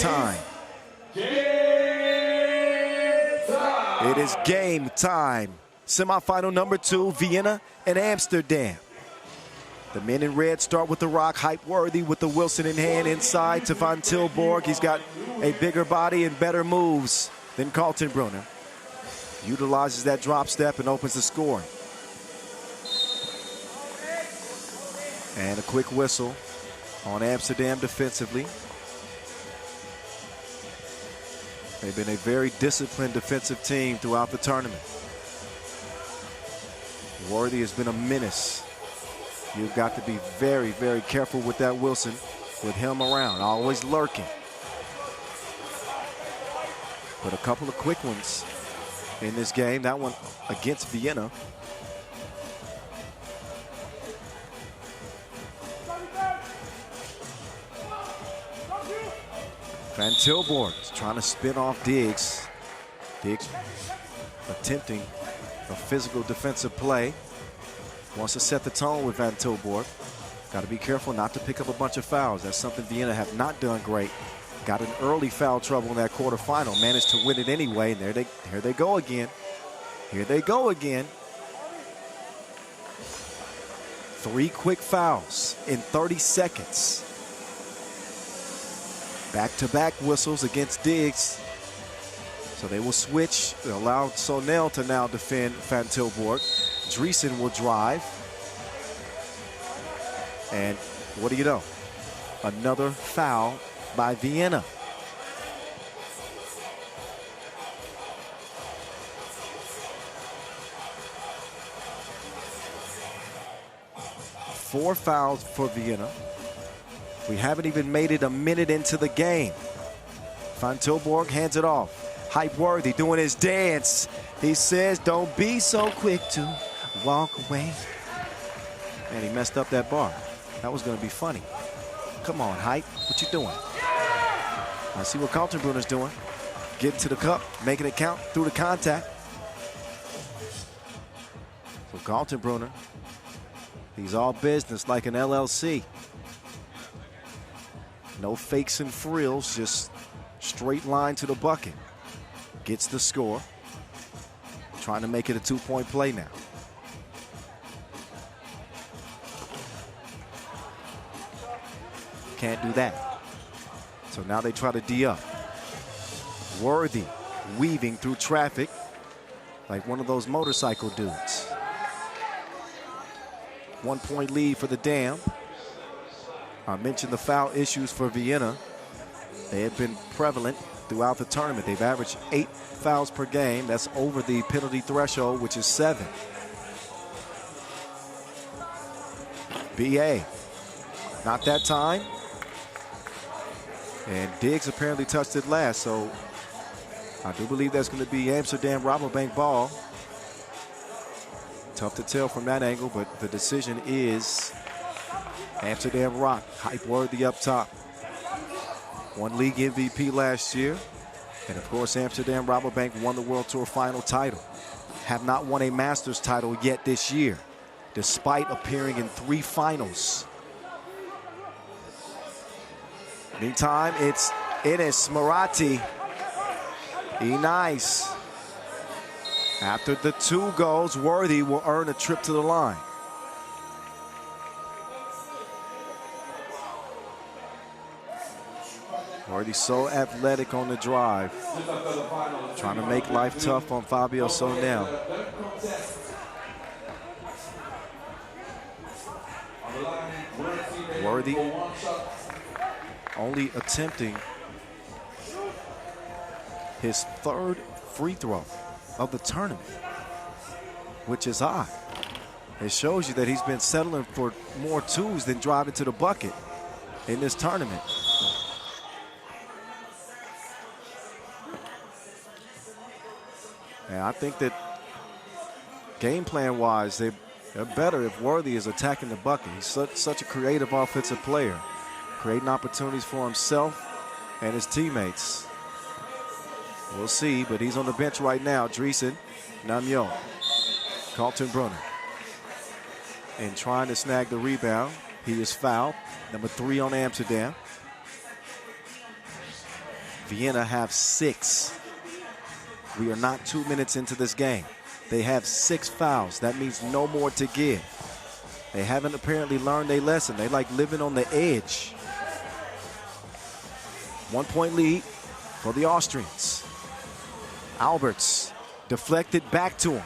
time. It is game time. Semifinal number 2, Vienna and Amsterdam. The men in red start with the rock, hype worthy with the Wilson in hand inside to Van Tilburg. He's got a bigger body and better moves than Kaltenbrunner. Utilizes that drop step and opens the scoring. And a quick whistle on Amsterdam defensively. They've been a very disciplined defensive team throughout the tournament. Worthy has been a menace. You've got to be very, very careful with that Wilson, with him around, always lurking. But a couple of quick ones in this game. That one against Vienna. Van Tilburg is trying to spin off Diggs. Diggs attempting a physical defensive play. Wants to set the tone with Van Tilburg. Got to be careful not to pick up a bunch of fouls. That's something Vienna have not done great. Got an early foul trouble in that quarterfinal. Managed to win it anyway. And here they go again. Here they go again. 3 quick fouls in 30 seconds. Back-to-back whistles against Diggs. So they will switch. They'll allow Sonel to now defend Van Tilburg. Debrecen will drive. And what do you know? Another foul by Vienna. Four fouls for Vienna. We haven't even made it a minute into the game. Van Tilburg hands it off. Hype worthy doing his dance. He says, don't be so quick to walk away. And he messed up that bar. That was going to be funny. Come on, Hype. What you doing? I see what Kaltenbrunner's doing. Getting to the cup, making it count through the contact. So Kaltenbrunner, he's all business like an LLC. No fakes and frills, just straight line to the bucket. Gets the score. Trying to make it a 2-point play now. Can't do that. So now they try to D up. Worthy weaving through traffic like one of those motorcycle dudes. 1-point lead for the Dam. I mentioned the foul issues for Vienna. They have been prevalent throughout the tournament. They've averaged 8 fouls per game. That's over the penalty threshold, which is 7. BA, not that time. And Diggs apparently touched it last, so I do believe that's going to be Amsterdam Rabobank ball. Tough to tell from that angle, but the decision is Amsterdam Rock. Hype worthy up top. Won league MVP last year. And of course, Amsterdam Rabobank won the World Tour final title. Have not won a Masters title yet this year, despite appearing in 3 finals. Meantime, it's Enes Marati. Nice. After the 2 goals, Worthy will earn a trip to the line. Worthy so athletic on the drive. Trying to make life tough on Fabio Sonel. Worthy only attempting his 3rd free throw of the tournament, which is odd. It shows you that he's been settling for more 2s than driving to the bucket in this tournament. And I think that game plan wise, they're better if Worthy is attacking the bucket. He's such a creative offensive player, creating opportunities for himself and his teammates. We'll see, but he's on the bench right now. Debrecen, Namyo, Kaltenbrunner. And trying to snag the rebound. He is fouled. Number 3 on Amsterdam. Vienna have 6. We are not 2 minutes into this game. They have 6 fouls. That means no more to give. They haven't apparently learned their lesson. They like living on the edge. 1-point lead for the Austrians. Alberts deflected back to him.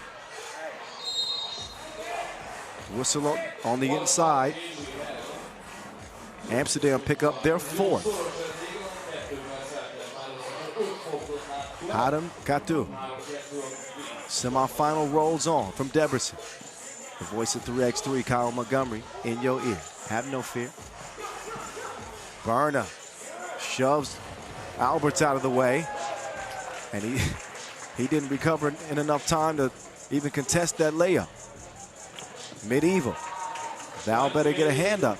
Whistle on the inside. Amsterdam pick up their 4th. Adam Katu. Semifinal rolls on from Debrecen. The voice of 3x3, Kyle Montgomery, in your ear. Have no fear. Berna shoves Alberts out of the way. And he didn't recover in enough time to even contest that layup. Medieval. Val better get a hand up.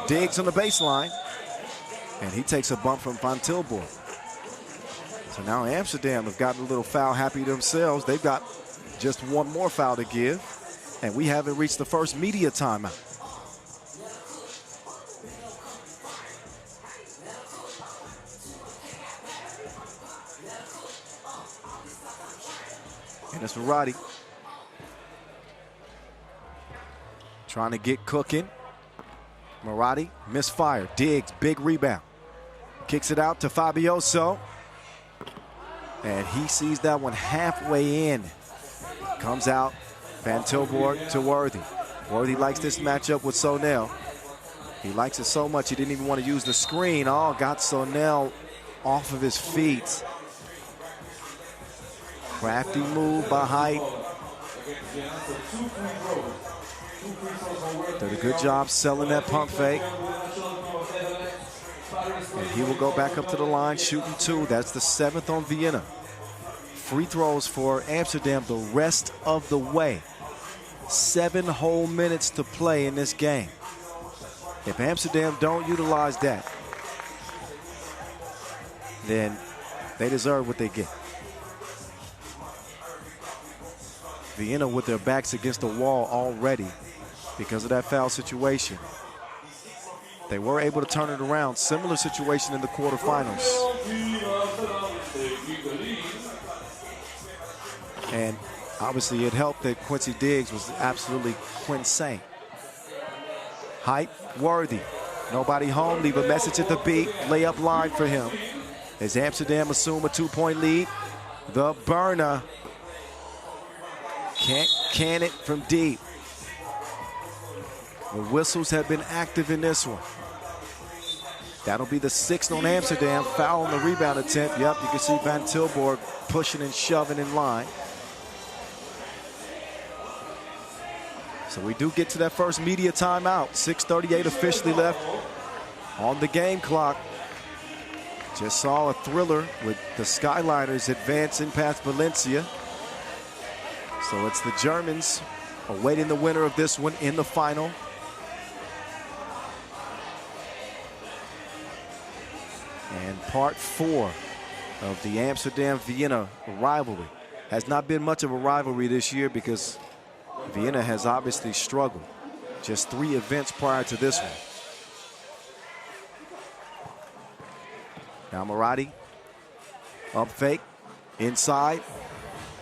Diggs on the baseline. And he takes a bump from Van Tilburg. So now Amsterdam have gotten a little foul happy themselves. They've got just one more foul to give. And we haven't reached the first media timeout. And it's Roddy trying to get cooking. Marotti misfire. Diggs, big rebound. Kicks it out to Fabioso. And he sees that one halfway in. Comes out. Van Tilburg to Worthy. Worthy likes this matchup with Sonell. He likes it so much he didn't even want to use the screen. Oh, got Sonell off of his feet. Crafty move by Height. Did a good job selling that pump fake. And he will go back up to the line, shooting 2. That's the 7th on Vienna. Free throws for Amsterdam the rest of the way. 7 whole minutes to play in this game. If Amsterdam don't utilize that, then they deserve what they get. Vienna with their backs against the wall already because of that foul situation. They were able to turn it around. Similar situation in the quarterfinals. And obviously it helped that Quincy Diggs was absolutely quinsane. Height, Worthy. Nobody home, leave a message at the beat. Layup line for him. As Amsterdam assume a 2-point lead. The burner. Can't can it from deep. The whistles have been active in this one. That'll be the 6th on Amsterdam. Foul on the rebound attempt. Yep, you can see Van Tilburg pushing and shoving in line. So we do get to that first media timeout. 6:38 officially left on the game clock. Just saw a thriller with the Skyliners advancing past Valencia. So it's the Germans awaiting the winner of this one in the final. And part 4 of the Amsterdam-Vienna rivalry. Has not been much of a rivalry this year because Vienna has obviously struggled. Just 3 events prior to this one. Now Marotti, up fake, inside.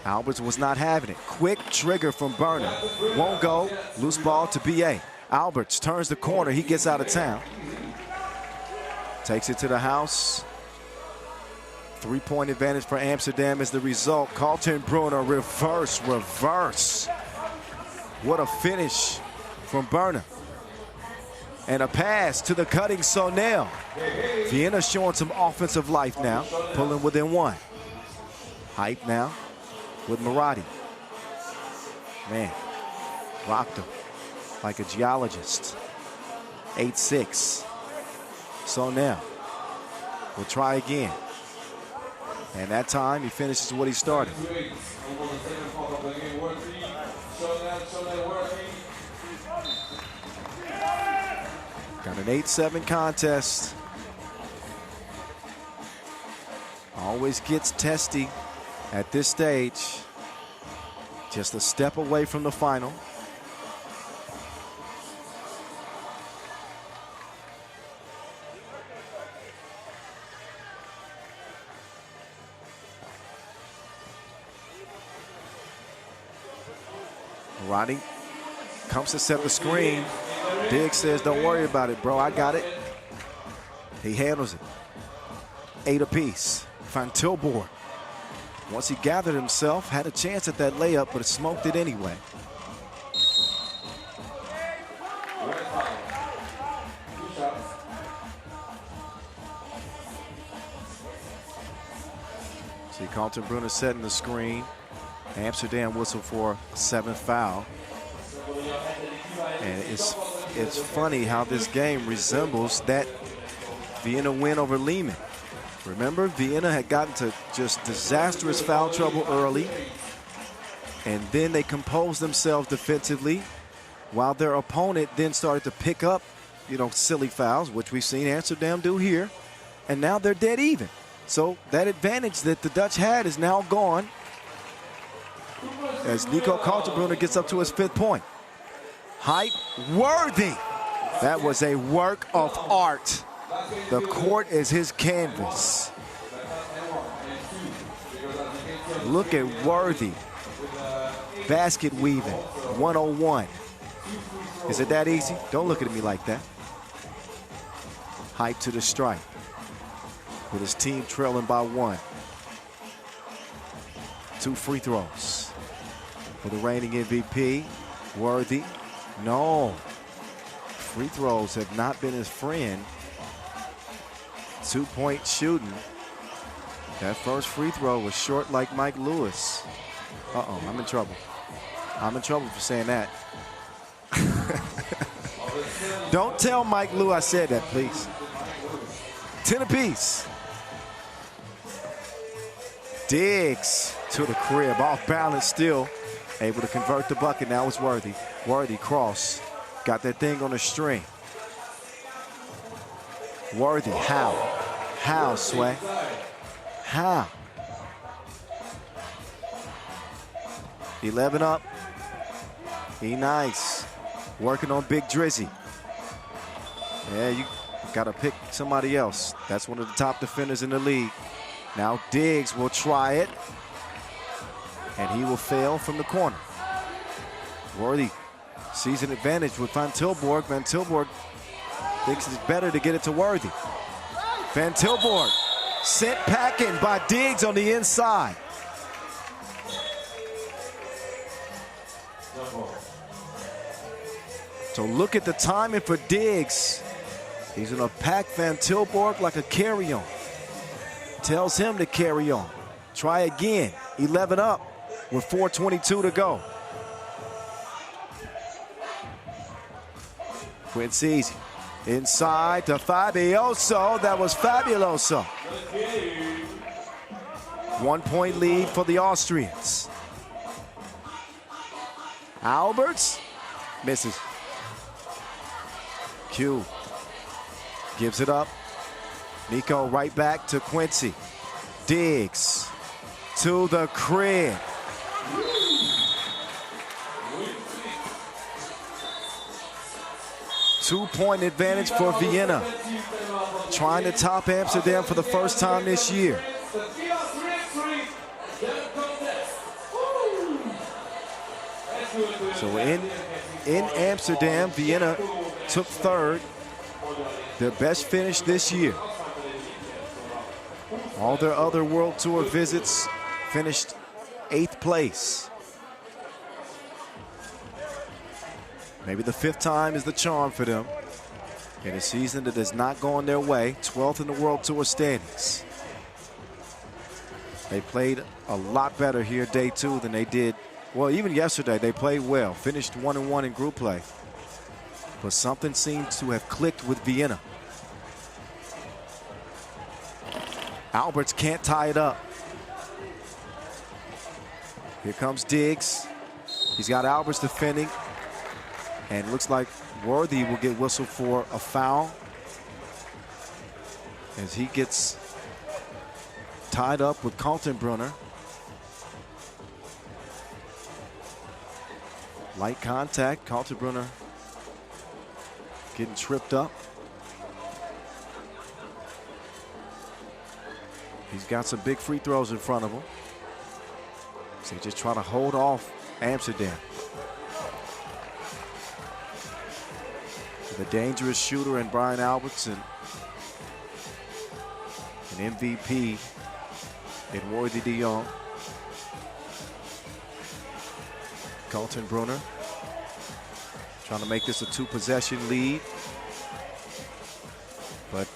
Alberts was not having it. Quick trigger from Berner. Won't go. Loose ball to BA. Alberts turns the corner. He gets out of town. Takes it to the house. 3-point advantage for Amsterdam is the result. Kaltenbrunner reverse. What a finish from Berner. And a pass to the cutting Sonell. Vienna showing some offensive life now. Pulling within 1. Height now with Marotti. Man, rocked him like a geologist. 8-6. Sonell will try again. And that time he finishes what he started. Got an 8-7 contest. Always gets testy at this stage. Just a step away from the final. Rodney comes to set the screen. Diggs says, don't worry about it, bro. I got it. He handles it. 8 apiece. Van Tilburg, once he gathered himself, had a chance at that layup, but smoked it anyway. See Kaltenbrunner setting the screen. Amsterdam whistle for a 7th foul. And it's funny how this game resembles that Vienna win over Lehman. Remember, Vienna had gotten to just disastrous foul trouble early, and then they composed themselves defensively while their opponent then started to pick up, silly fouls, which we've seen Amsterdam do here, and now they're dead even. So that advantage that the Dutch had is now gone as Nico Kaltenbrunner gets up to his 5th point. Hype worthy. That was a work of art. The court is his canvas. Look at Worthy. Basket weaving. 101. Is it that easy? Don't look at me like that. Hype to the stripe. With his team trailing by 1. 2 free throws. For the reigning MVP, Worthy. No. Free throws have not been his friend. 2-point shooting. That first free throw was short like Mike Lewis. Uh-oh, I'm in trouble. I'm in trouble for saying that. Don't tell Mike Lewis I said that, please. 10 apiece. Diggs to the crib, off balance still. Able to convert the bucket, now it's Worthy. Worthy cross, got that thing on a string. Worthy, how? How, Sway? How? 11 up. He nice. Working on Big Drizzy. Yeah, you got to pick somebody else. That's one of the top defenders in the league. Now Diggs will try it. And he will fail from the corner. Worthy sees an advantage with Van Tilburg. Van Tilburg thinks it's better to get it to Worthy. Van Tilburg sent packing by Diggs on the inside. So look at the timing for Diggs. He's going to pack Van Tilburg like a carry-on. Tells him to carry on. Try again. 11 up with 4:22 to go. Quincy inside to Fabioso. That was fabuloso. 1-point lead for the Austrians. Alberts misses. Q gives it up. Nico right back to Quincy. Diggs to the crib. Two-point advantage for Vienna. Trying to top Amsterdam for the first time this year. So in Amsterdam, Vienna took 3rd. Their best finish this year. All their other World Tour visits finished 8th place. Maybe the 5th time is the charm for them in a season that has not gone their way. 12th in the World Tour standings. They played a lot better here day 2 than they did. Well, even yesterday they played well. Finished 1-1 in group play. But something seems to have clicked with Vienna. Alberts can't tie it up. Here comes Diggs. He's got Alberts defending. And looks like Worthy will get whistled for a foul as he gets tied up with Kaltenbrunner. Light contact. Kaltenbrunner getting tripped up. He's got some big free throws in front of him. So just trying to hold off Amsterdam. The dangerous shooter in Brian Albertson. An MVP in Worthy de Jong. Kaltenbrunner trying to make this a 2-possession lead. But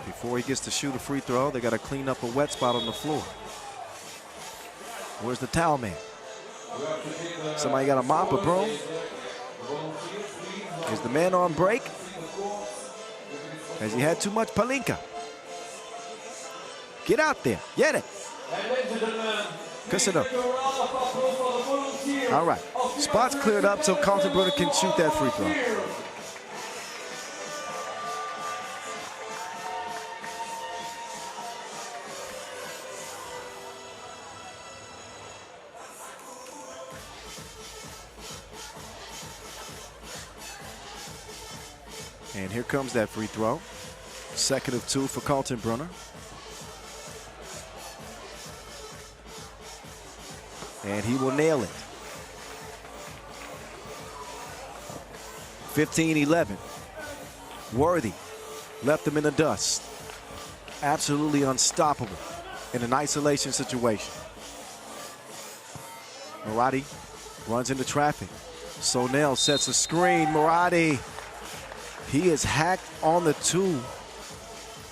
before he gets to shoot a free throw, they got to clean up a wet spot on the floor. Where's the towel man? Somebody got a mop, a broom? Is the man on break? Has he had too much palinka? Get out there, get it. Kusino. All right, spots cleared up so Kaltenbrunner can shoot that free throw. And here comes that free throw. Second of 2 for Kaltenbrunner. And he will nail it. 15-11. Worthy left him in the dust. Absolutely unstoppable in an isolation situation. Moratti runs into traffic. Sonel sets a screen. Moratti. He is hacked on the 2.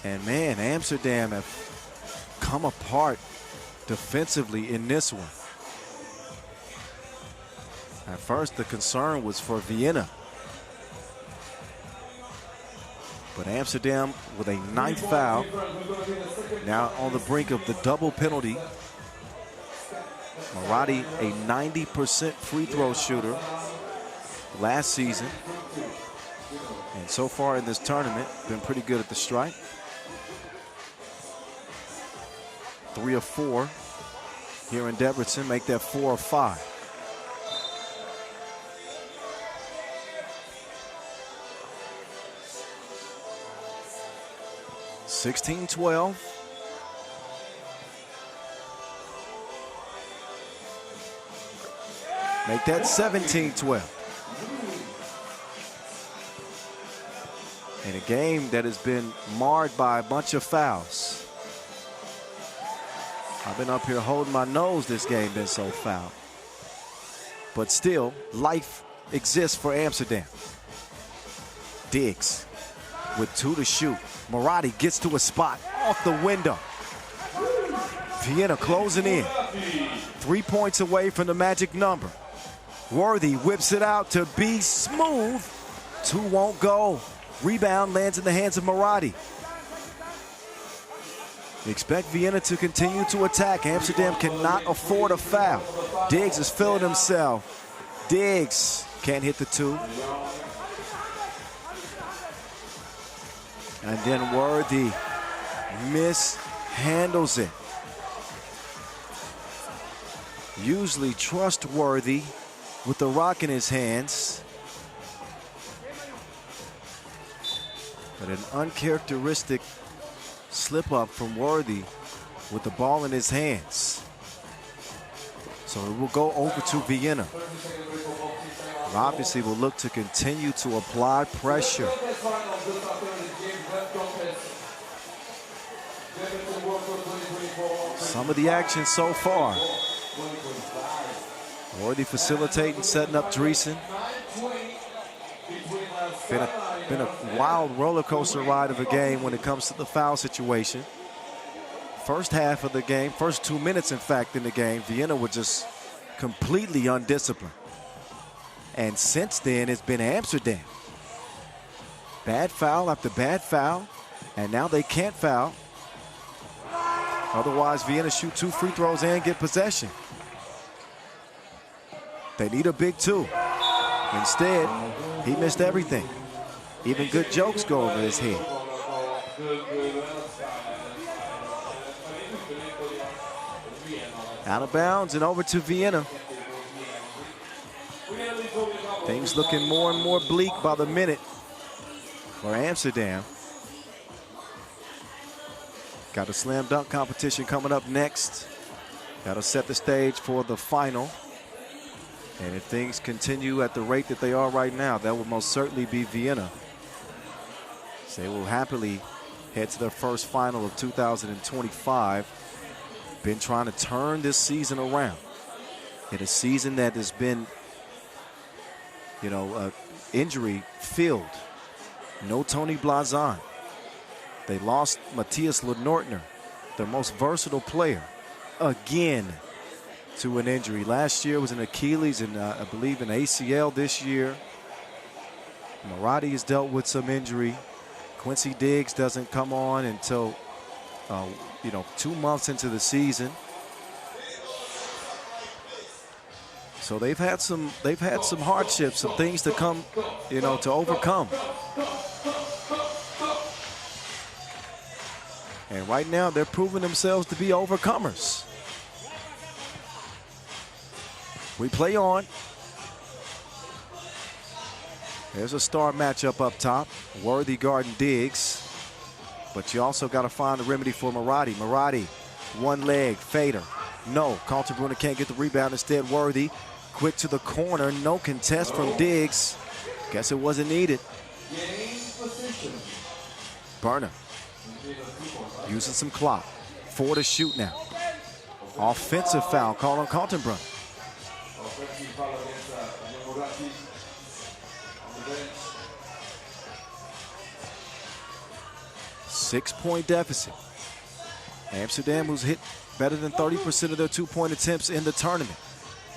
And man, Amsterdam have come apart defensively in this one. At first, the concern was for Vienna. But Amsterdam with a 9th foul. Now on the brink of the double penalty. Moratti, a 90% free throw shooter last season. And so far in this tournament, been pretty good at the stripe. 3 of 4 here in Debrecen, make that 4 of 5. (16-12). Make that 17-12. In a game that has been marred by a bunch of fouls. I've been up here holding my nose, this game been so foul. But still, life exists for Amsterdam. Diggs with 2 to shoot. Moratti gets to a spot off the window. Vienna closing in. 3 points away from the magic number. Worthy whips it out to be smooth. 2 won't go. Rebound lands in the hands of Moratti. Expect Vienna to continue to attack. Amsterdam cannot afford a foul. Diggs is feeling himself. Diggs can't hit the 2. And then Worthy mishandles it. Usually trustworthy with the rock in his hands. But an uncharacteristic slip up from Worthy with the ball in his hands. So it will go over to Vienna. And obviously will look to continue to apply pressure. Some of the action so far. Worthy facilitating, setting up Debrecen. Been a wild roller coaster ride of a game when it comes to the foul situation. First half of the game, first 2 minutes in fact in the game, Vienna was just completely undisciplined. And since then, it's been Amsterdam. Bad foul after bad foul, and now they can't foul. Otherwise, Vienna shoot 2 free throws and get possession. They need a big 2. Instead, he missed everything. Even good jokes go over his head. Out of bounds and over to Vienna. Things looking more and more bleak by the minute for Amsterdam. Got a slam dunk competition coming up next. That'll set the stage for the final. And if things continue at the rate that they are right now, that will most certainly be Vienna. So they will happily head to their first final of 2025. Been trying to turn this season around. In a season that has been, injury filled. No Tony Blazon. They lost Matthias Lenortner, their most versatile player, again to an injury. Last year was an Achilles and I believe an ACL this year. Maradi has dealt with some injury. Quincy Diggs doesn't come on until 2 months into the season. So they've had some hardships, some things to come, to overcome. And right now they're proving themselves to be overcomers. We play on. There's a star matchup up top. Worthy guarding Diggs. But you also got to find a remedy for Maradi. Maradi, one leg, fader. No, Kaltenbrunner can't get the rebound. Instead, Worthy, quick to the corner. No contest from Diggs. Guess it wasn't needed. Burner using some clock. 4 to shoot now. Offensive foul call on Kaltenbrunner. Six-point deficit. Amsterdam, who's hit better than 30% of their two-point attempts in the tournament,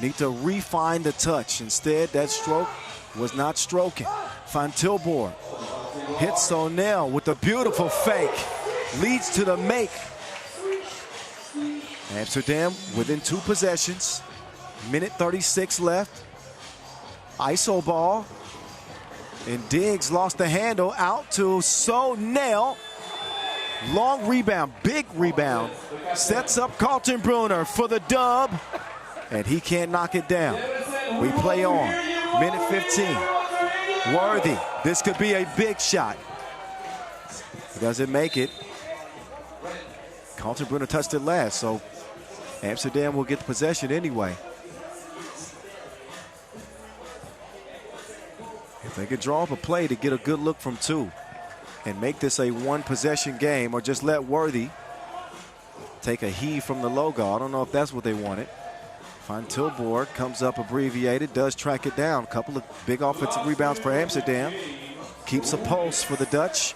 need to refine the touch. Instead, that stroke was not stroking. Van Tilburg hits O'Neal with a beautiful fake. Leads to the make. Amsterdam within 2 possessions. Minute 36 left. ISO ball. And Diggs lost the handle out to O'Neal. Long rebound, big rebound. Sets up Kaltenbrunner for the dub. And he can't knock it down. We play on. Minute 15. Worthy. This could be a big shot. He doesn't make it. Kaltenbrunner touched it last, so Amsterdam will get the possession anyway. If they could draw up a play to get a good look from 2 and make this a 1-possession game, or just let Worthy take a heave from the logo. I don't know if that's what they wanted. Van Tilburg comes up abbreviated, does track it down. A couple of big offensive rebounds for Amsterdam. Keeps a pulse for the Dutch.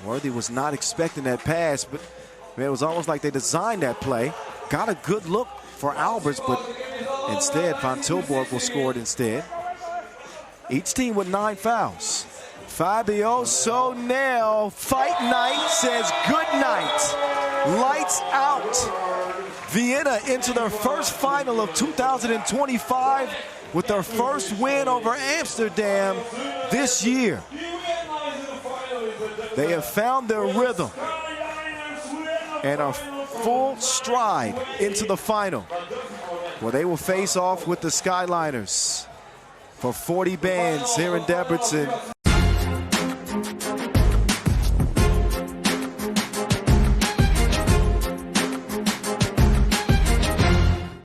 Worthy was not expecting that pass, but man, it was almost like they designed that play. Got a good look for Alberts, but instead, Van Tilburg will score it instead. Each team with 9 fouls. Fabio O'Neal, fight night, says good night. Lights out. Vienna into their first final of 2025 with their first win over Amsterdam this year. They have found their rhythm and are full stride into the final, where they will face off with the Skyliners for 40 bands here in Debrecen.